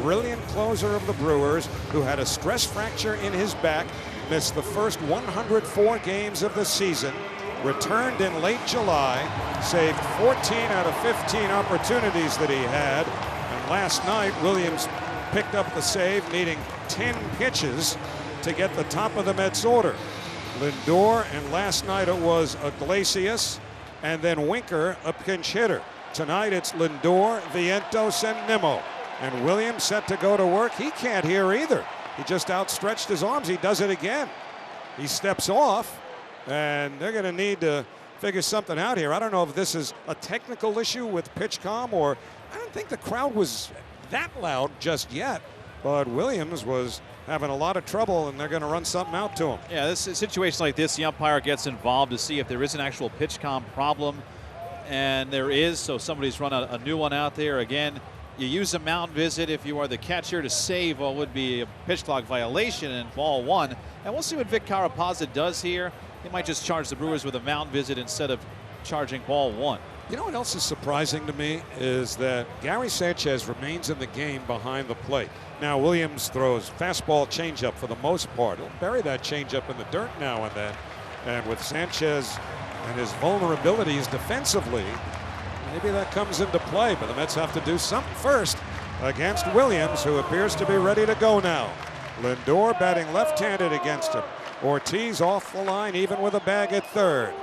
brilliant closer of the Brewers, who had a stress fracture in his back, missed the first 104 games of the season, returned in late July, saved 14 out of 15 opportunities that he had, and last night Williams picked up the save, needing 10 pitches to get the top of the Mets order. Lindor, and last night it was Iglesias, and then Winker, a pinch hitter. Tonight it's Lindor, Vientos, and Nimmo. And Williams set to go to work. He can't hear either. He just outstretched his arms. He does it again. He steps off, and they're going to need to figure something out here. I don't know if this is a technical issue with PitchCom, or I don't think the crowd was that loud just yet. But Williams was having a lot of trouble, and they're going to run something out to him. Yeah, this situation like this, the umpire gets involved to see if there is an actual PitchCom problem, and there is. So somebody's run a new one out there. Again, you use a mound visit if you are the catcher to save what would be a pitch clock violation in ball one. And we'll see what Vic Carapazza does here. He might just charge the Brewers with a mound visit instead of charging ball one. You know what else is surprising to me is that Gary Sanchez remains in the game behind the plate. Now Williams throws fastball changeup for the most part. He'll bury that changeup in the dirt now and then. And with Sanchez and his vulnerabilities defensively, maybe that comes into play. But the Mets have to do something first against Williams, who appears to be ready to go now. Lindor batting left-handed against him. Ortiz off the line, even with a bag at third.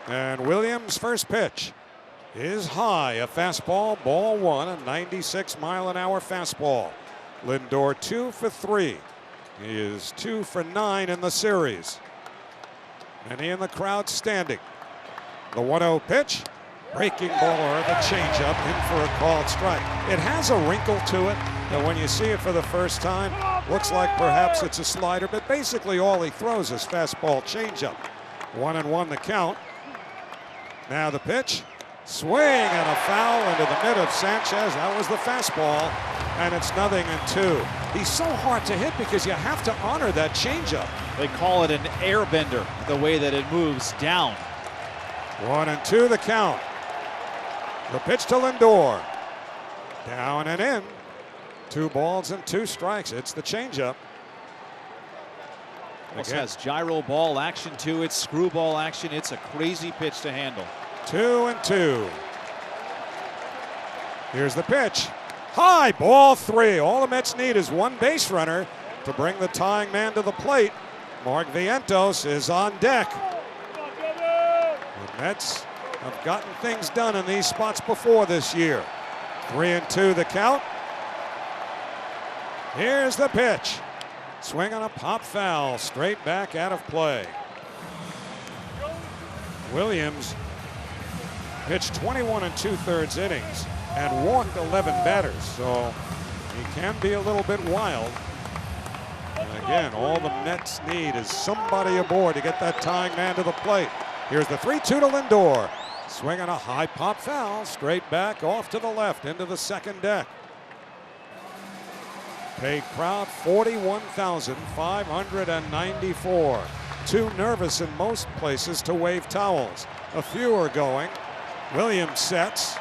And Williams' first pitch is high, a fastball, ball one, a 96-mile-an-hour fastball. Lindor 2 for 3. He is 2 for 9 in the series. Many in the crowd standing. The 1-0 pitch, breaking ball, or the changeup, in for a called strike. It has a wrinkle to it that when you see it for the first time, looks like perhaps it's a slider, but basically all he throws is fastball changeup. 1-1 the count. Now the pitch, swing and a foul into the mid of Sanchez. That was the fastball, and it's 0-2. He's so hard to hit because you have to honor that changeup. They call it an airbender, the way that it moves down. 1-2 the count. The pitch to Lindor. Down and in. 2 balls and 2 strikes. It's the changeup. Also has gyro ball action to it, screwball action. It's a crazy pitch to handle. 2-2. Here's the pitch. High, ball 3. All the Mets need is one base runner to bring the tying man to the plate. Mark Vientos is on deck. The Mets have gotten things done in these spots before this year. 3-2 the count. Here's the pitch. Swing on a pop foul, straight back out of play. Williams pitched 21 2/3 innings and walked 11 batters, so he can be a little bit wild. And again, all the Mets need is somebody aboard to get that tying man to the plate. Here's the 3-2 to Lindor. Swing on a high pop foul, straight back off to the left into the second deck. Paid crowd 41,594. Too nervous in most places to wave towels. A few are going. Williams sets.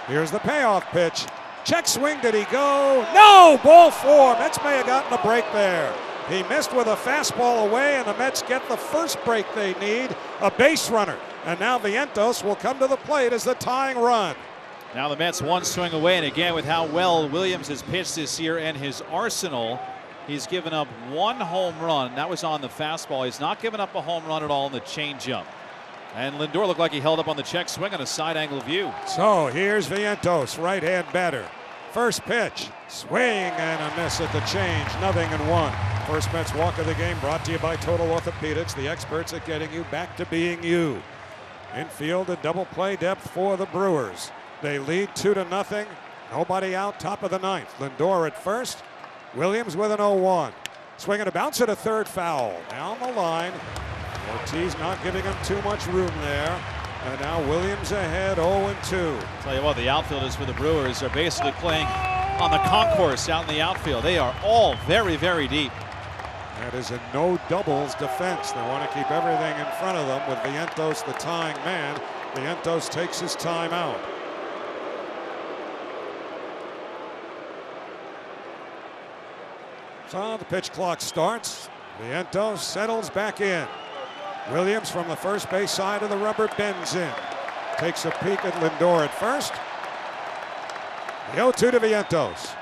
Here's the payoff pitch. Check swing, did he go? No! Ball 4. Mets may have gotten a break there. He missed with a fastball away, and the Mets get the first break they need, a base runner. And now Vientos will come to the plate as the tying run. Now the Mets one swing away, and again, with how well Williams has pitched this year and his arsenal, he's given up 1 home run. That was on the fastball. He's not given up a home run at all in the changeup. And Lindor looked like he held up on the check swing on a side angle view. So here's Vientos, right-hand batter. First pitch, swing and a miss at the change, 0-1. First Mets walk of the game brought to you by Total Orthopedics, the experts at getting you back to being you. Infield, a double play depth for the Brewers. They lead 2-0. Nobody out, top of the 9th. Lindor at first. Williams with an 0-1. Swing and a bounce at a third, foul. Down the line. Ortiz not giving him too much room there. And now Williams ahead, 0-2. Tell you what, the outfielders for the Brewers are basically playing on the concourse out in the outfield. They are all very, very deep. That is a no doubles defense. They want to keep everything in front of them with Vientos the tying man. Vientos takes his time out. So the pitch clock starts. Vientos settles back in. Williams from the first base side of the rubber bends in. Takes a peek at Lindor at first. The 0-2 to Vientos.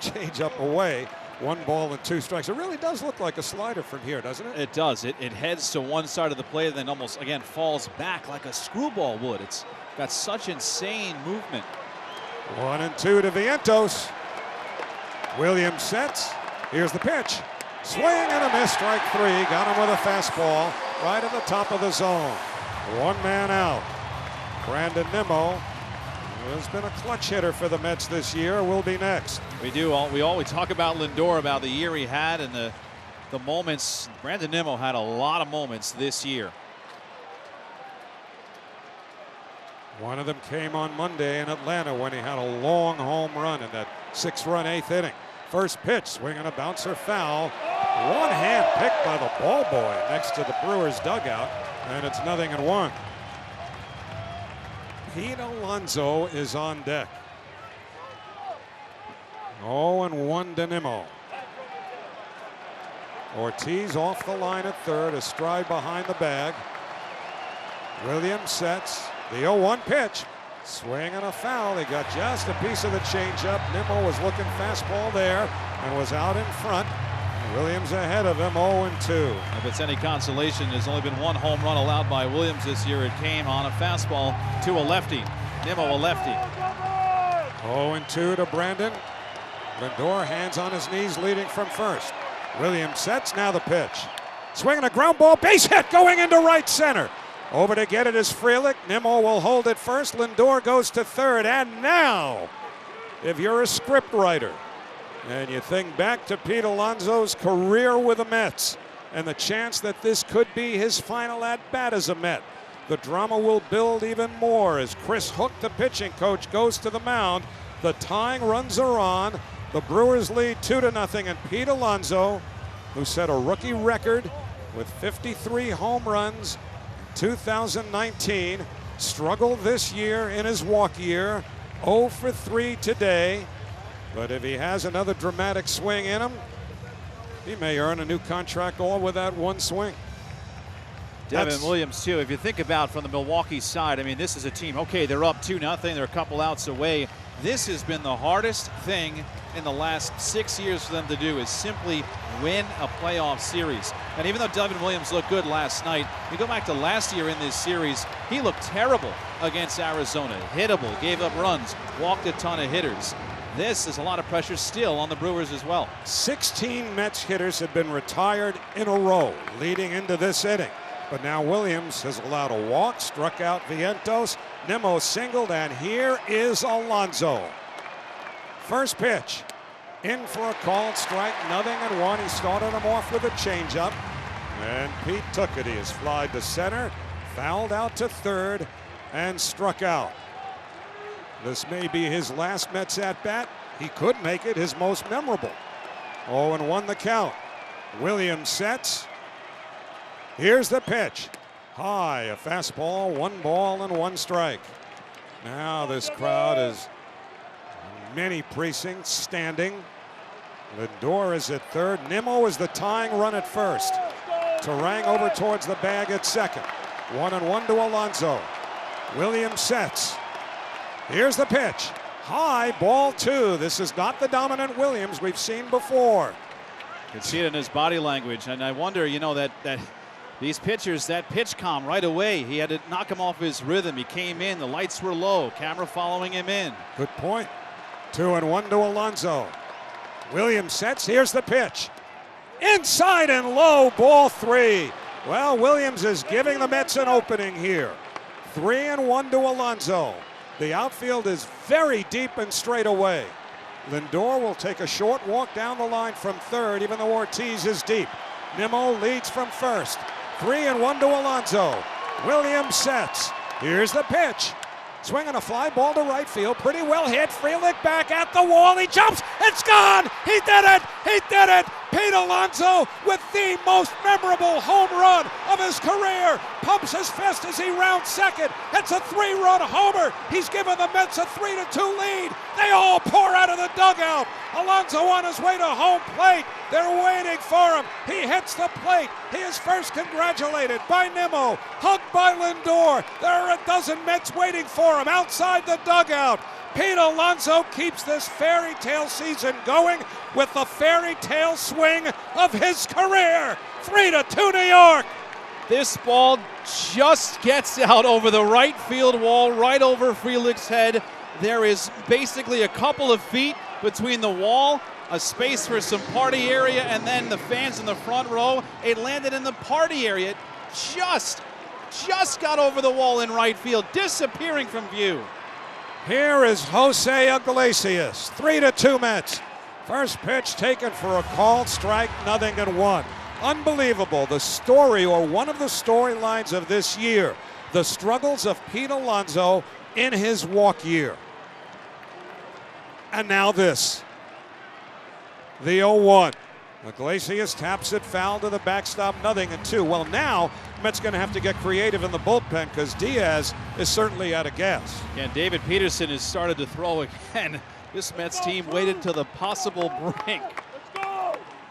Change up away. 1 ball and 2 strikes. It really does look like a slider from here, doesn't it? It does. It heads to one side of the plate and then almost, again, falls back like a screwball would. It's got such insane movement. 1-2 to Vientos. Williams sets. Here's the pitch. Swing and a miss. Strike 3. Got him with a fastball right at the top of the zone. 1 man out. Brandon Nimmo, who has been a clutch hitter for the Mets this year, will be next. We talk about Lindor, about the year he had and the moments. Brandon Nimmo had a lot of moments this year. One of them came on Monday in Atlanta when he had a long home run in that 6-run 8th inning. First pitch, swing and a bouncer foul. One hand picked by the ball boy next to the Brewers dugout, and it's 0-1. Pete Alonzo is on deck. 0-1 to Nimmo. Ortiz off the line at third, a stride behind the bag. Williams sets. The 0-1 pitch. Swing and a foul. He got just a piece of the changeup. Nimmo was looking fastball there and was out in front. Williams ahead of him, 0-2. If it's any consolation, there's only been 1 home run allowed by Williams this year. It came on a fastball to a lefty. Nimmo, a lefty. 0-2 to Brandon. Lindor, hands on his knees, leading from first. Williams sets. Now the pitch. Swinging a ground ball, base hit, going into right center. Over to get it is Frelick. Nimmo will hold it first. Lindor goes to third. And now, if you're a script writer and you think back to Pete Alonso's career with the Mets and the chance that this could be his final at-bat as a Met, the drama will build even more as Chris Hook, the pitching coach, goes to the mound. The tying runs are on. The Brewers lead 2-0, and Pete Alonso, who set a rookie record with 53 home runs 2019, struggled this year in his walk year. 0 for 3 today. But if he has another dramatic swing in him, he may earn a new contract all with that one swing. Devin Williams, too. If you think about from the Milwaukee side, I mean, this is a team, okay, they're up 2-0. They're a couple outs away. This has been the hardest thing in the last 6 years for them to do, is simply win a playoff series. And even though Devin Williams looked good last night, you go back to last year in this series, he looked terrible against Arizona. Hittable, gave up runs, walked a ton of hitters. This is a lot of pressure still on the Brewers as well. 16 Mets hitters have been retired in a row leading into this inning. But now Williams has allowed a walk, struck out Vientos. Nimmo singled, and here is Alonzo. First pitch, in for a called strike, 0-1. He started him off with a changeup, and Pete took it. He is flied to center, fouled out to third, and struck out. This may be his last Mets at-bat. He could make it his most memorable. 0-1 the count. Williams sets. Here's the pitch. High, a fastball, 1 ball and 1 strike. Now this crowd is many precincts standing. Lindor is at third. Nimmo is the tying run at first. Terang over towards the bag at second. 1-1 to Alonzo. Williams sets. Here's the pitch. High, ball 2. This is not the dominant Williams we've seen before. You can see it in his body language, and I wonder, you know, that these pitchers, that pitch calm right away, he had to knock him off his rhythm. He came in, the lights were low, camera following him in. Good point. 2-1 to Alonzo. Williams sets. Here's the pitch. Inside and low, ball 3. Well, Williams is giving the Mets an opening here. 3-1 to Alonzo. The outfield is very deep and straight away. Lindor will take a short walk down the line from third, even though Ortiz is deep. Nimmo leads from first. 3-1 to Alonzo. Williams sets. Here's the pitch. Swinging a fly ball to right field. Pretty well hit. Frelick back at the wall. He jumps. It's gone. He did it. He did it. Pete Alonso with the most memorable home run of his career. Pumps as fast as he rounds second. It's a 3-run homer. He's given the Mets a 3-2 lead. They all pour out of the dugout. Alonso on his way to home plate. They're waiting for him. He hits the plate. He is first congratulated by Nimmo, hugged by Lindor. There are a dozen Mets waiting for him outside the dugout. Pete Alonso keeps this fairy tale season going with the fairy tale swing of his career. 3-2 New York. This ball just gets out over the right field wall, right over Frelick's head. There is basically a couple of feet between the wall, a space for some party area, and then the fans in the front row. It landed in the party area. It just got over the wall in right field, disappearing from view. Here is Jose Iglesias, 3-2 Mets. First pitch taken for a called strike, 0-1. Unbelievable. The story, or one of the storylines of this year, the struggles of Pete Alonso in his walk year. And now this. The 0-1. Iglesias taps it foul to the backstop, 0-2. Well, now Mets going to have to get creative in the bullpen because Diaz is certainly out of gas. And David Peterson has started to throw again. This Mets team waited to the possible brink.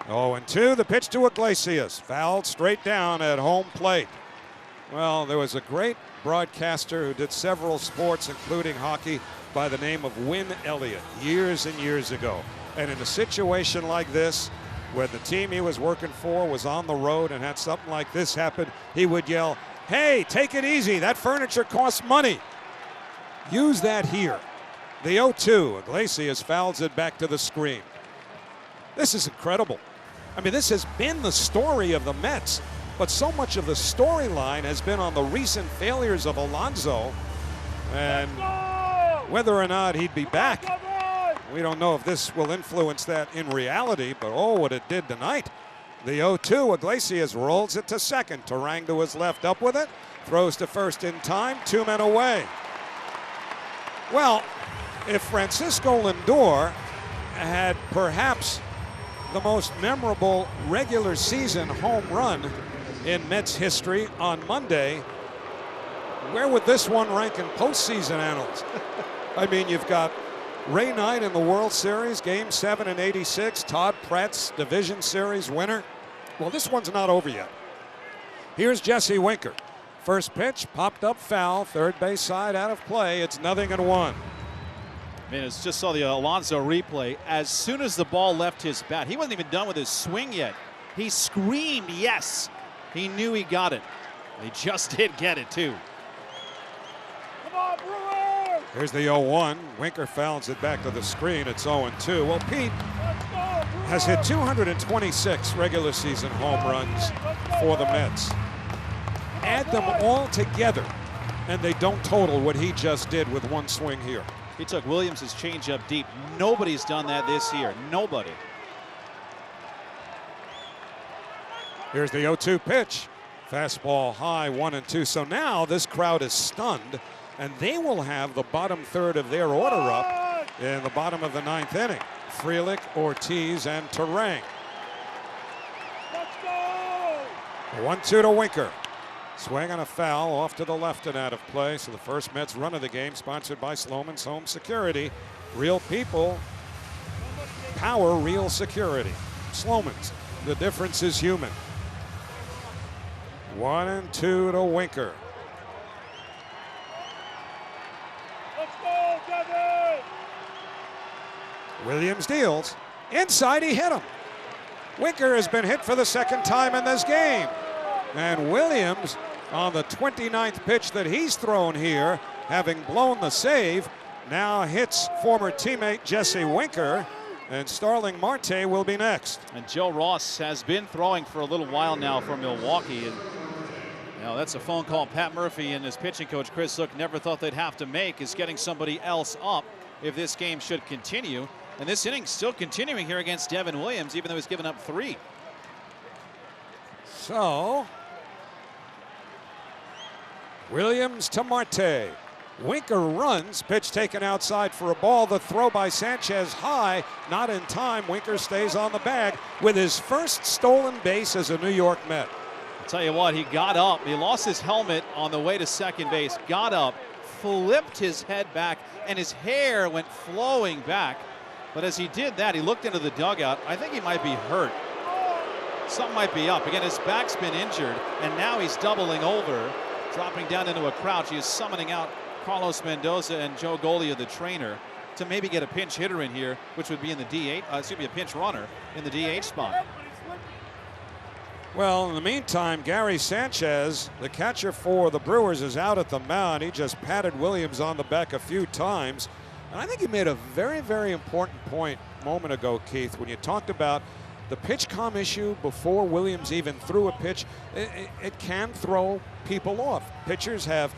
0-2, the pitch to Iglesias. Fouled straight down at home plate. Well, there was a great broadcaster who did several sports, including hockey, by the name of Win Elliott, years and years ago. And in a situation like this, when the team he was working for was on the road and had something like this happen, he would yell, "Hey, take it easy. That furniture costs money." Use that here. The 0-2, Iglesias fouls it back to the screen. This is incredible. I mean, this has been the story of the Mets, but so much of the storyline has been on the recent failures of Alonzo, and whether or not he'd be back, we don't know if this will influence that in reality, but oh, what it did tonight. The 0-2, Iglesias rolls it to second. Terang to his left, up with it. Throws to first in time, 2 men away. Well, if Francisco Lindor had perhaps the most memorable regular season home run in Mets history on Monday, where would this one rank in postseason annals? I mean, you've got Ray Knight in the World Series, Game 7 in '86. Todd Pratt's Division Series winner. Well, this one's not over yet. Here's Jesse Winker. First pitch, popped up foul. Third base side out of play. It's 0-1. I mean, it's just saw the Alonzo replay. As soon as the ball left his bat, he wasn't even done with his swing yet. He screamed yes. He knew he got it. He just did get it, too. Come on, Brewers! Here's the 0-1. Winker fouls it back to the screen. It's 0-2. Well, Pete has hit 226 regular season home runs for the Mets. Add them all together, and they don't total what he just did with one swing here. He took Williams' changeup deep. Nobody's done that this year. Nobody. Here's the 0-2 pitch. Fastball high, 1-2. So now this crowd is stunned, and they will have the bottom third of their order up in the bottom of the 9th inning. Frelick, Ortiz, and Terang. Let's go! 1-2 to Winker. Swing and a foul off to the left and out of play. So the first Mets run of the game, sponsored by Sloman's Home Security. Real people, power, real security. Sloman's, the difference is human. 1-2 to Winker. Let's go, Devin! Williams deals. Inside, he hit him. Winker has been hit for the second time in this game. And Williams, on the 29th pitch that he's thrown here, having blown the save, now hits former teammate Jesse Winker, and Starling Marte will be next. And Joe Ross has been throwing for a little while now for Milwaukee. And that's a phone call Pat Murphy and his pitching coach Chris Zook never thought they'd have to make, is getting somebody else up if this game should continue. And this inning's still continuing here against Devin Williams, even though he's given up 3. So, Williams to Marte. Winker runs, pitch taken outside for a ball. The throw by Sanchez high, not in time. Winker stays on the bag with his first stolen base as a New York Met. I'll tell you what, he got up. He lost his helmet on the way to second base, got up, flipped his head back, and his hair went flowing back. But as he did that, he looked into the dugout. I think he might be hurt. Something might be up. Again, his back's been injured, and now he's doubling over, dropping down into a crouch. He is summoning out Carlos Mendoza and Joe Golia, the trainer, to maybe get a pinch hitter in here, which would be in the DH, a pinch runner in the DH spot. Well, in the meantime, Gary Sanchez, the catcher for the Brewers, is out at the mound. He just patted Williams on the back a few times. And I think you made a very, very important point a moment ago, Keith, when you talked about the pitch comm issue before Williams even threw a pitch. It can throw people off. Pitchers have,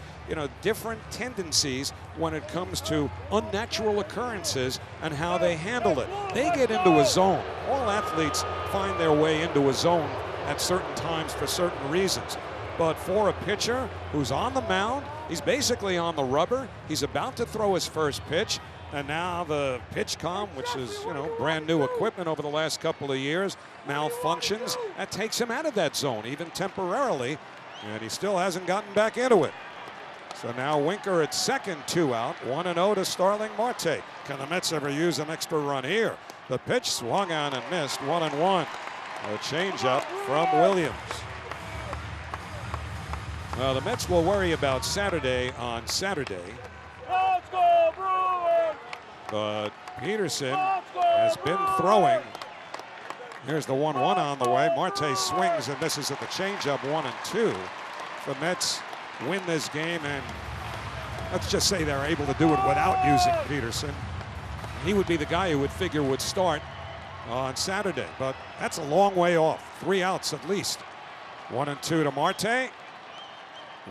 different tendencies when it comes to unnatural occurrences and how they handle it. They get into a zone. All athletes find their way into a zone at certain times for certain reasons. But for a pitcher who's on the mound, he's basically on the rubber. He's about to throw his first pitch. And now the pitch comm, which is, brand new equipment over the last couple of years, malfunctions. That takes him out of that zone, even temporarily. And he still hasn't gotten back into it. So now Winker at second, 2 out, 1-0 to Starling Marte. Can the Mets ever use an extra run here? The pitch swung on and missed, 1-1. A changeup from Williams. Well, the Mets will worry about Saturday on Saturday. Let's go, Brewers! But Peterson has been throwing. Here's the 1-1 on the way. Marte swings and misses at the changeup, 1-2. The Mets win this game, and let's just say they're able to do it without using Peterson. He would be the guy who would figure would start on Saturday, but that's a long way off. 3 outs at least. 1-2 to Marte.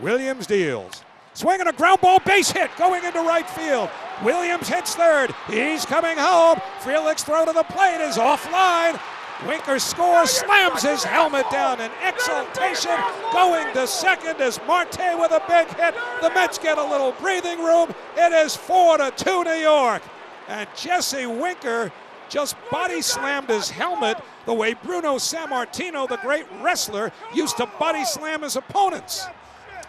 Williams deals. Swinging a ground ball, base hit, going into right field. Williams hits third. He's coming home. Frelick's throw to the plate is offline. Winker scores, slams his helmet down in exultation. Going to second is Marte with a big hit. The Mets get a little breathing room. It is 4-2 New York. And Jesse Winker just body slammed his helmet the way Bruno Sammartino, the great wrestler, used to body slam his opponents.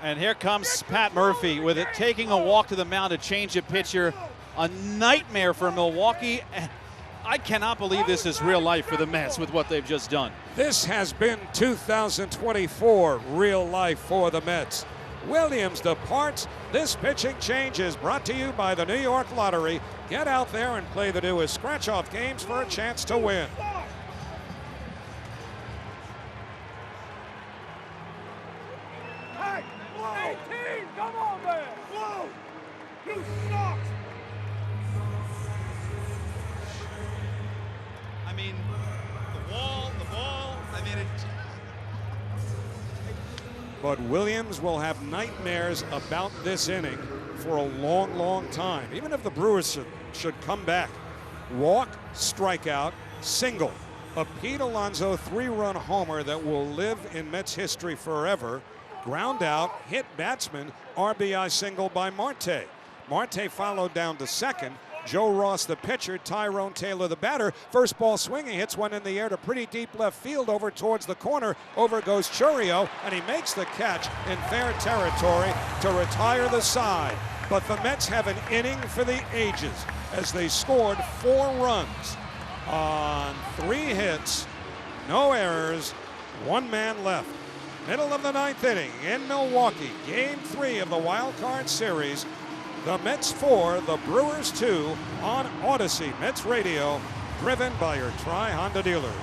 And here comes Pat Murphy with it, taking a walk to the mound to change a pitcher. A nightmare for Milwaukee. I cannot believe this is real life for the Mets with what they've just done. This has been 2024 real life for the Mets. Williams departs. This pitching change is brought to you by the New York Lottery. Get out there and play the newest scratch-off games for a chance to win. Hey, 18, come on, man! Whoa! You suck! I mean, the ball, I mean, it. But Williams will have nightmares about this inning for a long, long time. Even if the Brewers should come back. Walk, strikeout, single. A Pete Alonzo 3-run homer that will live in Mets history forever. Ground out, hit batsman, RBI single by Marte. Marte followed down to second. Joe Ross, the pitcher, Tyrone Taylor, the batter. First ball swinging, hits one in the air to pretty deep left field over towards the corner. Over goes Churio, and he makes the catch in fair territory to retire the side. But the Mets have an inning for the ages as they scored 4 runs on 3 hits, no errors, 1 man left. Middle of the 9th inning in Milwaukee, Game 3 of the Wild Card Series. The Mets 4, the Brewers 2 on Odyssey Mets Radio, driven by your Tri-Honda dealers.